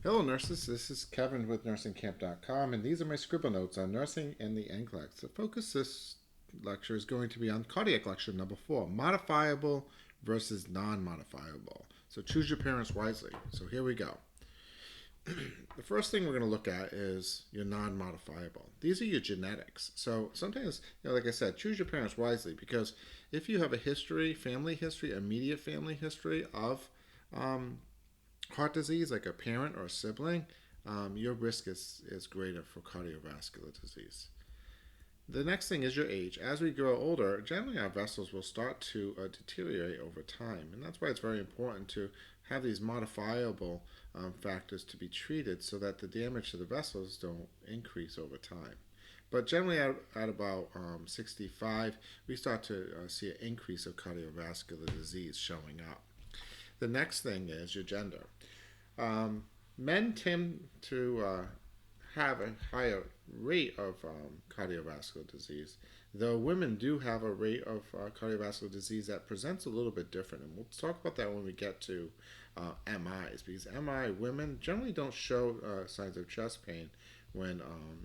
Hello, nurses. This is Kevin with Nursing KAMP.com, and these are my scribble notes on nursing and the NCLEX. The focus this lecture is going to be on cardiac lecture number 4, modifiable versus non-modifiable. So choose your parents wisely. So here we go. The first thing we're going to look at is your non-modifiable. These are your genetics. So sometimes, like I said, choose your parents wisely, because if you have a history, family history, immediate family history of heart disease, like a parent or a sibling, your risk is greater for cardiovascular disease. The next thing is your age. As we grow older, generally our vessels will start to deteriorate over time, and that's why it's very important to have these modifiable factors to be treated so that the damage to the vessels don't increase over time. But generally at about 65, we start to see an increase of cardiovascular disease showing up. The next thing is your gender. Men tend to have a higher rate of cardiovascular disease, though women do have a rate of cardiovascular disease that presents a little bit different. And we'll talk about that when we get to MIs, because MI women generally don't show signs of chest pain when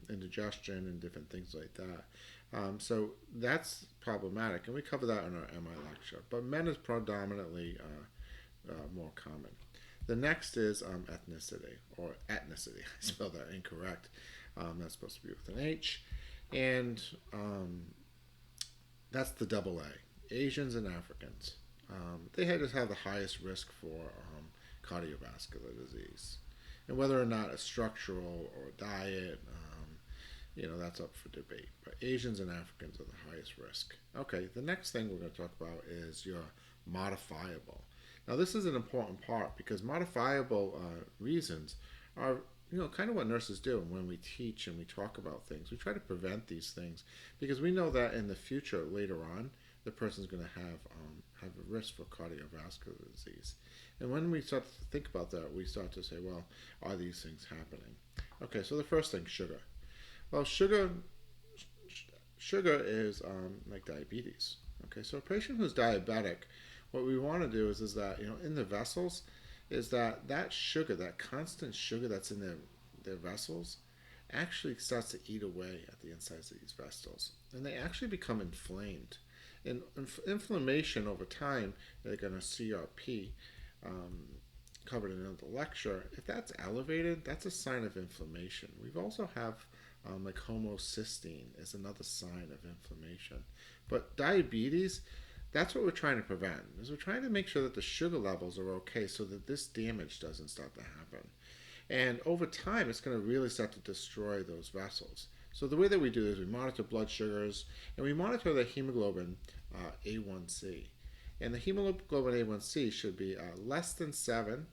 indigestion and different things like that. So that's problematic, and we cover that in our MI lecture. But men is predominantly more common. The next is ethnicity, or ethnicity. I spelled that incorrect. That's supposed to be with an H. And that's the double A. Asians and Africans. They just have the highest risk for cardiovascular disease. And whether or not it's structural or diet, that's up for debate. But Asians and Africans are the highest risk. Okay, the next thing we're going to talk about is your modifiable. Now, this is an important part, because modifiable reasons are, kind of what nurses do when we teach and we talk about things. We try to prevent these things because we know that in the future, later on, the person's going to have a risk for cardiovascular disease. And when we start to think about that, we start to say, well, are these things happening? Okay, so the first thing, sugar. Well, sugar is like diabetes. Okay, so a patient who's diabetic, what we want to do is that, in the vessels, is that sugar, that constant sugar that's in their vessels, actually starts to eat away at the insides of these vessels. And they actually become inflamed. And inflammation over time, like on a CRP, covered in another lecture, if that's elevated, that's a sign of inflammation. We've also have like homocysteine is another sign of inflammation. But diabetes, that's what we're trying to prevent, is we're trying to make sure that the sugar levels are okay so that this damage doesn't start to happen. And over time, it's going to really start to destroy those vessels. So the way that we do this, we monitor blood sugars, and we monitor the hemoglobin A1C. And the hemoglobin A1C should be less than 7.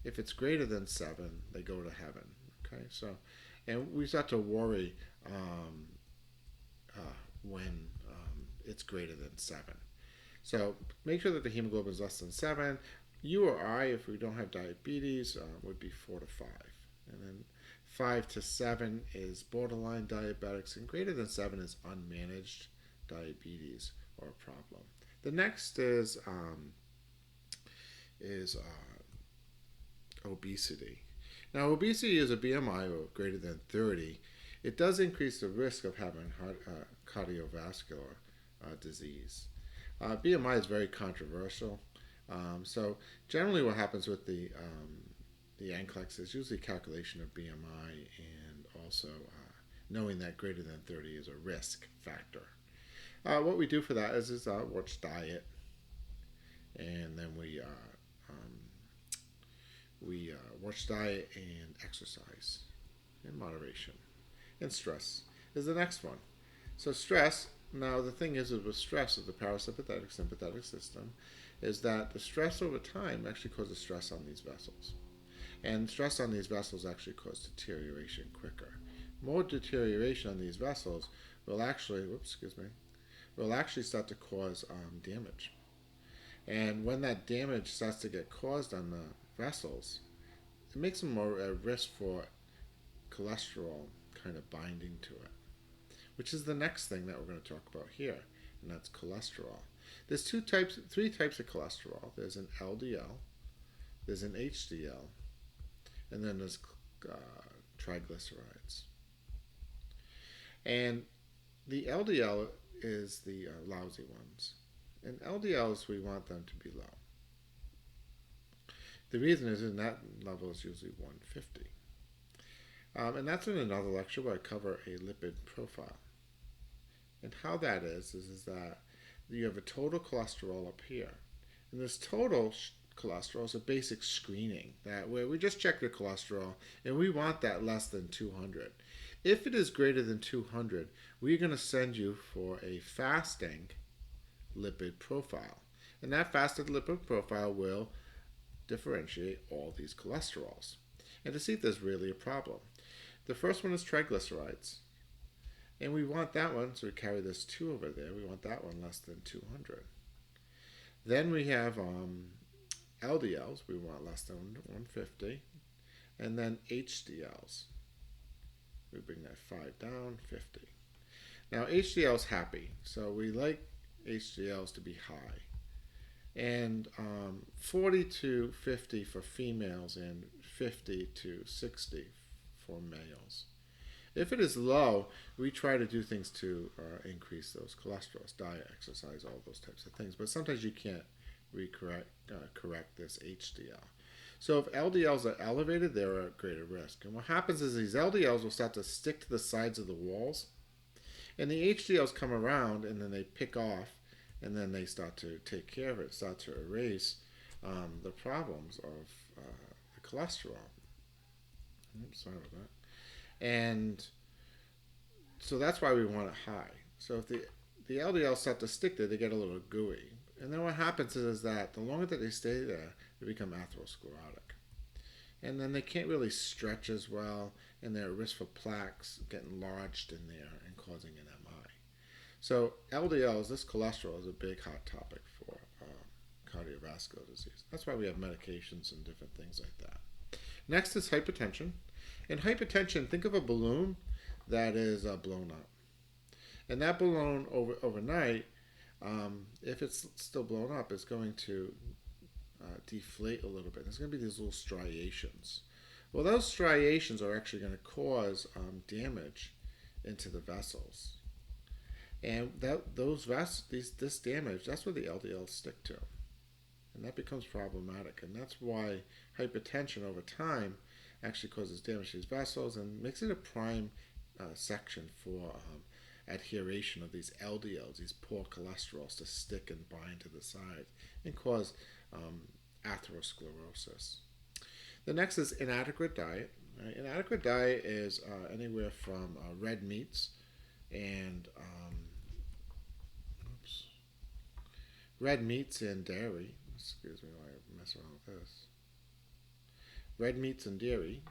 If it's greater than 7, they go to heaven. Okay, so, and we start to worry when it's greater than 7. So make sure that the hemoglobin is less than 7. You or I, if we don't have diabetes, would be 4 to 5. And then 5 to 7 is borderline diabetics, and greater than 7 is unmanaged diabetes or a problem. The next is obesity. Now, obesity is a BMI of greater than 30. It does increase the risk of having cardiovascular disease. BMI is very controversial. So generally what happens with the NCLEX is usually calculation of BMI, and also knowing that greater than 30 is a risk factor. What we do for that is watch diet, and then we watch diet and exercise in moderation. And stress is the next one. So stress, now the thing is with stress of the parasympathetic sympathetic system, is that the stress over time actually causes stress on these vessels. And stress on these vessels actually causes deterioration quicker. More deterioration on these vessels will actually, start to cause damage. And when that damage starts to get caused on the vessels, it makes them more at risk for cholesterol kind of binding to it, which is the next thing that we're going to talk about here, and that's cholesterol. There's three types of cholesterol. There's an LDL, there's an HDL, and then there's triglycerides. And the LDL is the lousy ones. And LDLs, we want them to be low. The reason is in that level is usually 150. And that's in another lecture where I cover a lipid profile. And how that is that you have a total cholesterol up here. And this total cholesterol is a basic screening that where we just check your cholesterol and we want that less than 200. If it is greater than 200, we're going to send you for a fasting lipid profile. And that fasted lipid profile will differentiate all these cholesterols and to see if there's really a problem. The first one is triglycerides. And we want that one, so we carry this 2 over there. We want that one less than 200. Then we have LDLs. We want less than 150. And then HDLs. We bring that 5 down, 50. Now HDL's happy, so we like HDLs to be high. And 40 to 50 for females and 50 to 60 for males. If it is low, we try to do things to increase those cholesterols, diet, exercise, all those types of things. But sometimes you can't correct this HDL. So if LDLs are elevated, they're at greater risk. And what happens is these LDLs will start to stick to the sides of the walls. And the HDLs come around and then they pick off and then they start to take care of it, start to erase the problems of the cholesterol. Oops, sorry about that. And so that's why we want it high. So if the LDLs start to stick there, they get a little gooey. And then what happens is that the longer that they stay there, they become atherosclerotic. And then they can't really stretch as well, and they're at risk for plaques getting lodged in there and causing an MI. So LDLs, this cholesterol, is a big hot topic for cardiovascular disease. That's why we have medications and different things like that. Next is hypertension. In hypertension, think of a balloon that is blown up. And that balloon overnight, if it's still blown up, it's going to deflate a little bit. There's going to be these little striations. Well, those striations are actually going to cause damage into the vessels. And this damage, that's where the LDLs stick to. And that becomes problematic. And that's why hypertension over time actually causes damage to these vessels and makes it a prime section for adheration of these LDLs, these poor cholesterols, to stick and bind to the sides and cause atherosclerosis. The next is inadequate diet. Inadequate diet is anywhere from red meats and red meats and dairy. Excuse me while I mess around with this. Red meats and dairy.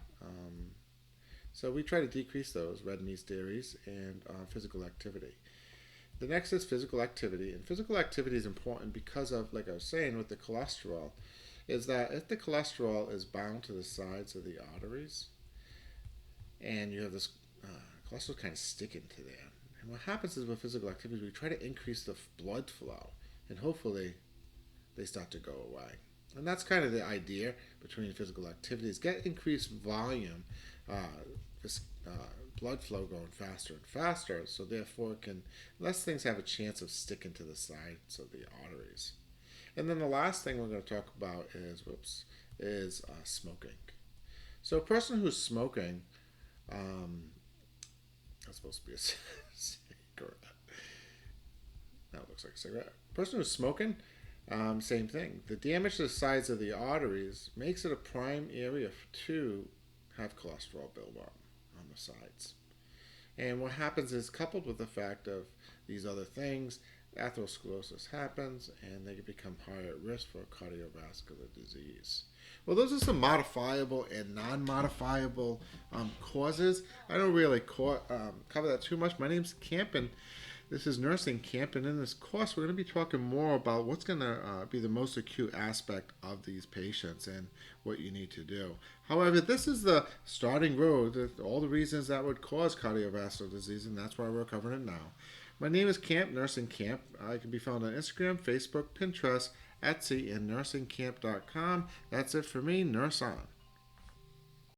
So we try to decrease those, red meats, dairies, and physical activity. The next is physical activity. And physical activity is important because of, like I was saying with the cholesterol, is that if the cholesterol is bound to the sides of the arteries, and you have this cholesterol kind of sticking to there, and what happens is with physical activity, we try to increase the blood flow, and hopefully they start to go away. And that's kind of the idea between physical activities. Get increased volume, blood flow going faster and faster, so therefore less things have a chance of sticking to the sides of the arteries. And then the last thing we're going to talk about is smoking. So a person who's smoking, that's supposed to be a cigarette. That looks like a cigarette. A person who's smoking, same thing. The damage to the sides of the arteries makes it a prime area to have cholesterol buildup on the sides. And what happens is, coupled with the fact of these other things, atherosclerosis happens and they become higher at risk for cardiovascular disease. Well, those are some modifiable and non-modifiable causes. I don't really cover that too much. My name's Kamp, and this is Nursing Kamp, and in this course we're going to be talking more about what's going to be the most acute aspect of these patients and what you need to do. However, this is the starting road, all the reasons that would cause cardiovascular disease, and that's why we're covering it now. My name is Kamp, Nursing Kamp. I can be found on Instagram, Facebook, Pinterest, Etsy, and nursingkamp.com. That's it for me. Nurse on.